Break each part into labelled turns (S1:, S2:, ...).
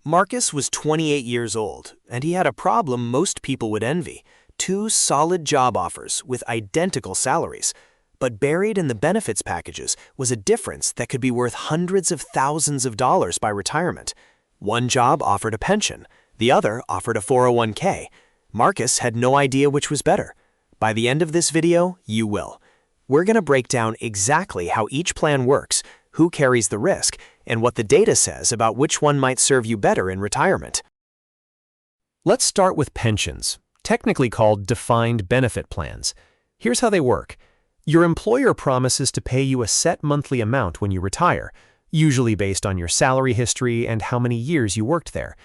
S1: Marcus was 28 years old, and he had a problem most people would envy: two solid job offers with identical salaries. But buried in the benefits packages was a difference that could be worth hundreds of thousands of dollars by retirement. One job offered a pension, the other offered a 401k. Marcus had no idea which was better. By the end of this video, you will. We're going to break down exactly how each plan works, who carries the risk, and what the data says about which one might serve you better in retirement.
S2: Let's start with pensions, technically called defined benefit plans. Here's how they work. Your employer promises to pay you a set monthly amount when you retire, usually based on your salary history and how many years you worked there.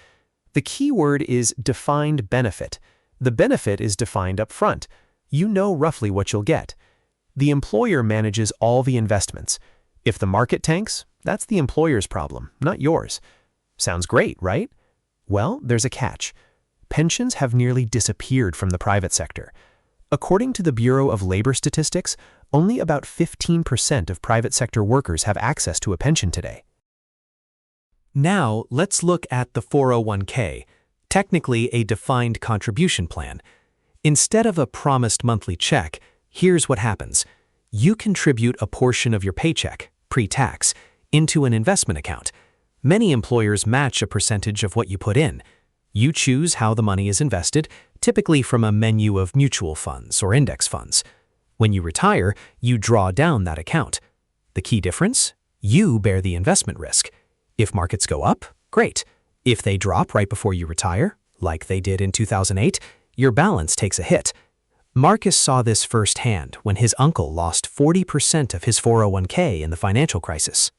S2: The key word is defined benefit. The benefit is defined up front. You know roughly what you'll get. The employer manages all the investments. If the market tanks, that's the employer's problem, not yours. Sounds great, right? Well, there's a catch. Pensions have nearly disappeared from the private sector. According to the Bureau of Labor Statistics, only about 15% of private sector workers have access to a pension today.
S3: Now, let's look at the 401k, technically a defined contribution plan. Instead of a promised monthly check, here's what happens. You contribute a portion of your paycheck, pre-tax, into an investment account. Many employers match a percentage of what you put in. You choose how the money is invested, typically from a menu of mutual funds or index funds. When you retire, you draw down that account. The key difference? You bear the investment risk. If markets go up, great. If they drop right before you retire, like they did in 2008, your balance takes a hit. Marcus saw this firsthand when his uncle lost 40% of his 401k in the financial crisis.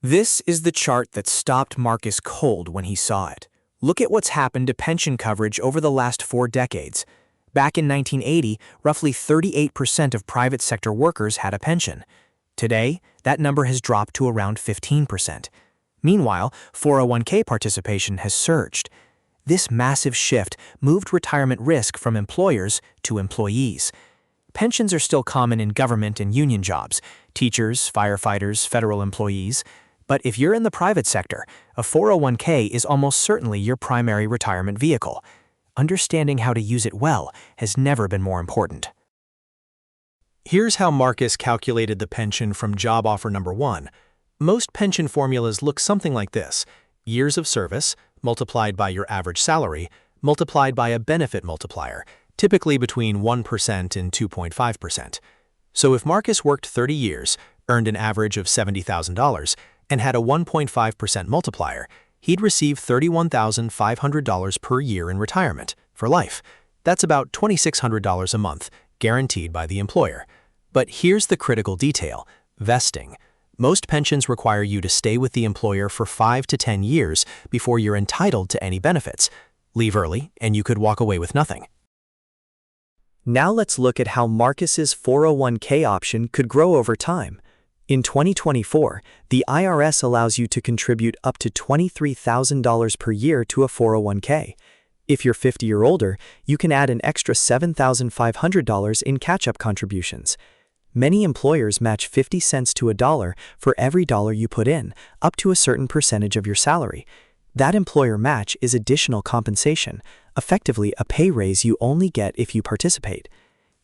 S1: This is the chart that stopped Marcus cold when he saw it. Look at what's happened to pension coverage over the last 4 decades. Back in 1980, roughly 38% of private sector workers had a pension. Today, that number has dropped to around 15%. Meanwhile, 401k participation has surged. This massive shift moved retirement risk from employers to employees. Pensions are still common in government and union jobs, teachers, firefighters, federal employees. But if you're in the private sector, a 401k is almost certainly your primary retirement vehicle. Understanding how to use it well has never been more important.
S3: Here's how Marcus calculated the pension from job offer number 1. Most pension formulas look something like this: years of service multiplied by your average salary multiplied by a benefit multiplier, typically between 1% and 2.5%. So if Marcus worked 30 years, earned an average of $70,000, and had a 1.5% multiplier, he'd receive $31,500 per year in retirement for life. That's about $2,600 a month, guaranteed by the employer. But here's the critical detail: vesting. Most pensions require you to stay with the employer for 5 to 10 years before you're entitled to any benefits. Leave early, and you could walk away with nothing.
S4: Now let's look at how Marcus's 401k option could grow over time. In 2024, the IRS allows you to contribute up to $23,000 per year to a 401k. If you're 50 or older, you can add an extra $7,500 in catch-up contributions. Many employers match 50 cents to a dollar for every dollar you put in, up to a certain percentage of your salary. That employer match is additional compensation, effectively a pay raise you only get if you participate.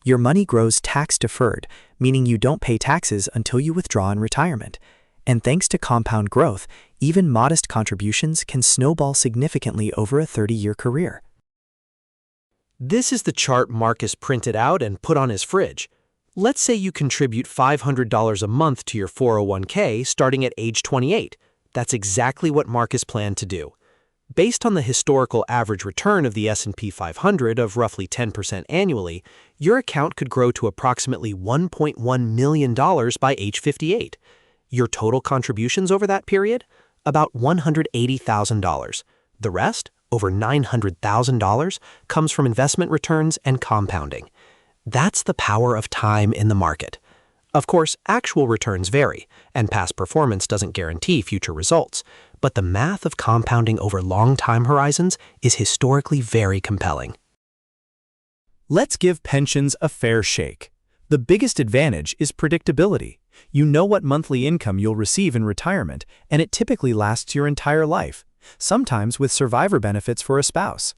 S4: Your money grows tax-deferred, meaning you don't pay taxes until you withdraw in retirement. And thanks to compound growth, even modest contributions can snowball significantly over a 30-year career.
S3: This is the chart Marcus printed out and put on his fridge. Let's say you contribute $500 a month to your 401k starting at age 28. That's exactly what Marcus planned to do. Based on the historical average return of the S&P 500 of roughly 10% annually, your account could grow to approximately $1.1 million by age 58. Your total contributions over that period? About $180,000. The rest, over $900,000, comes from investment returns and compounding. That's the power of time in the market. Of course, actual returns vary, and past performance doesn't guarantee future results, but the math of compounding over long time horizons is historically very compelling.
S4: Let's give pensions a fair shake. The biggest advantage is predictability. You know what monthly income you'll receive in retirement, and it typically lasts your entire life. sometimes with survivor benefits for a spouse.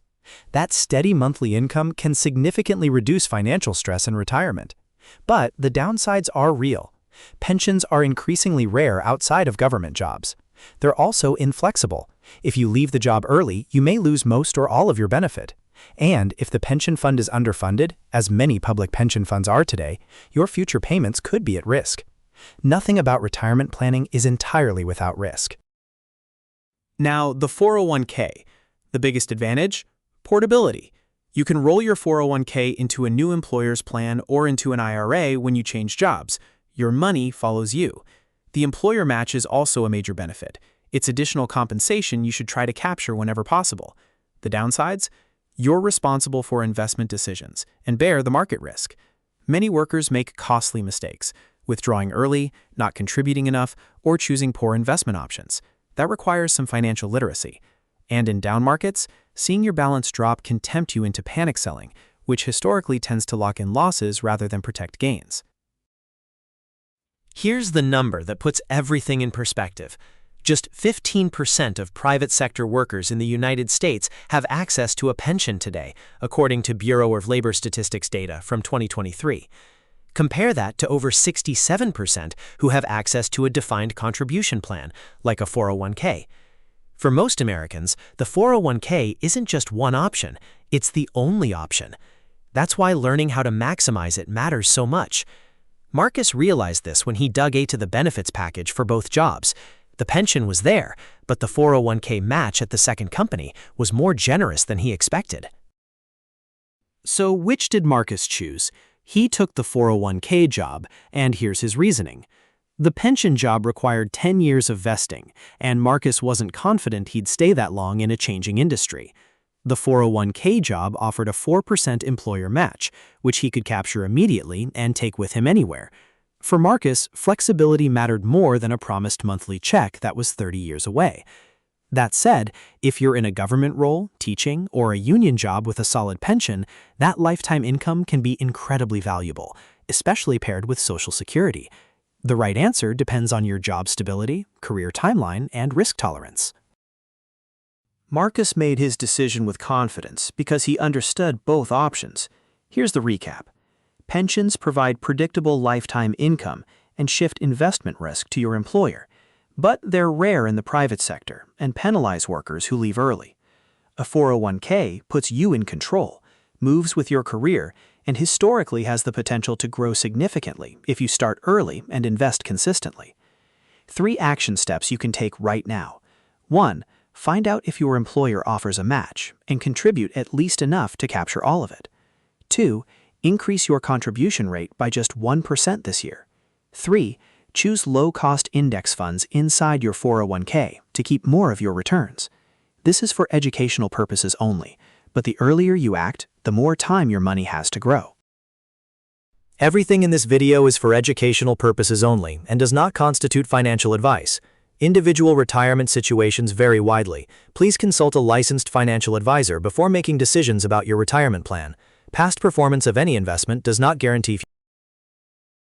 S4: That steady monthly income can significantly reduce financial stress in retirement. But the downsides are real. Pensions are increasingly rare outside of government jobs. They're also inflexible. If you leave the job early, you may lose most or all of your benefit. And if the pension fund is underfunded, as many public pension funds are today, your future payments could be at risk. Nothing about retirement planning is entirely without risk.
S1: Now, the 401k. The biggest advantage? Portability. You can roll your 401k into a new employer's plan or into an IRA when you change jobs. Your money follows you. The employer match is also a major benefit. It's additional compensation you should try to capture whenever possible. The downsides? You're responsible for investment decisions and bear the market risk. Many workers make costly mistakes, withdrawing early, not contributing enough, or choosing poor investment options. That requires some financial literacy. And in down markets, seeing your balance drop can tempt you into panic selling, which historically tends to lock in losses rather than protect gains.
S2: Here's the number that puts everything in perspective. Just 15% of private sector workers in the United States have access to a pension today, according to Bureau of Labor Statistics data from 2023. Compare that to over 67% who have access to a defined contribution plan, like a 401k. For most Americans, the 401k isn't just one option, it's the only option. That's why learning how to maximize it matters so much. Marcus realized this when he dug into the benefits package for both jobs. The pension was there, but the 401k match at the second company was more generous than he expected.
S3: So which did Marcus choose? He took the 401k job, and here's his reasoning. The pension job required 10 years of vesting, and Marcus wasn't confident he'd stay that long in a changing industry. The 401k job offered a 4% employer match, which he could capture immediately and take with him anywhere. For Marcus, flexibility mattered more than a promised monthly check that was 30 years away. That said, if you're in a government role, teaching, or a union job with a solid pension, that lifetime income can be incredibly valuable, especially paired with Social Security. The right answer depends on your job stability, career timeline, and risk tolerance. Marcus made his decision with confidence because he understood both options. Here's the recap. Pensions provide predictable lifetime income and shift investment risk to your employer, but they're rare in the private sector and penalize workers who leave early. A 401k puts you in control, moves with your career, and historically has the potential to grow significantly if you start early and invest consistently. 3 action steps you can take right now. 1. Find out if your employer offers a match and contribute at least enough to capture all of it. 2. Increase your contribution rate by just 1% this year. 3. Choose low-cost index funds inside your 401k to keep more of your returns. This is for educational purposes only, but the earlier you act, the more time your money has to grow.
S4: Everything in this video is for educational purposes only and does not constitute financial advice. Individual retirement situations vary widely. Please consult a licensed financial advisor before making decisions about your retirement plan. Past performance of any investment does not guarantee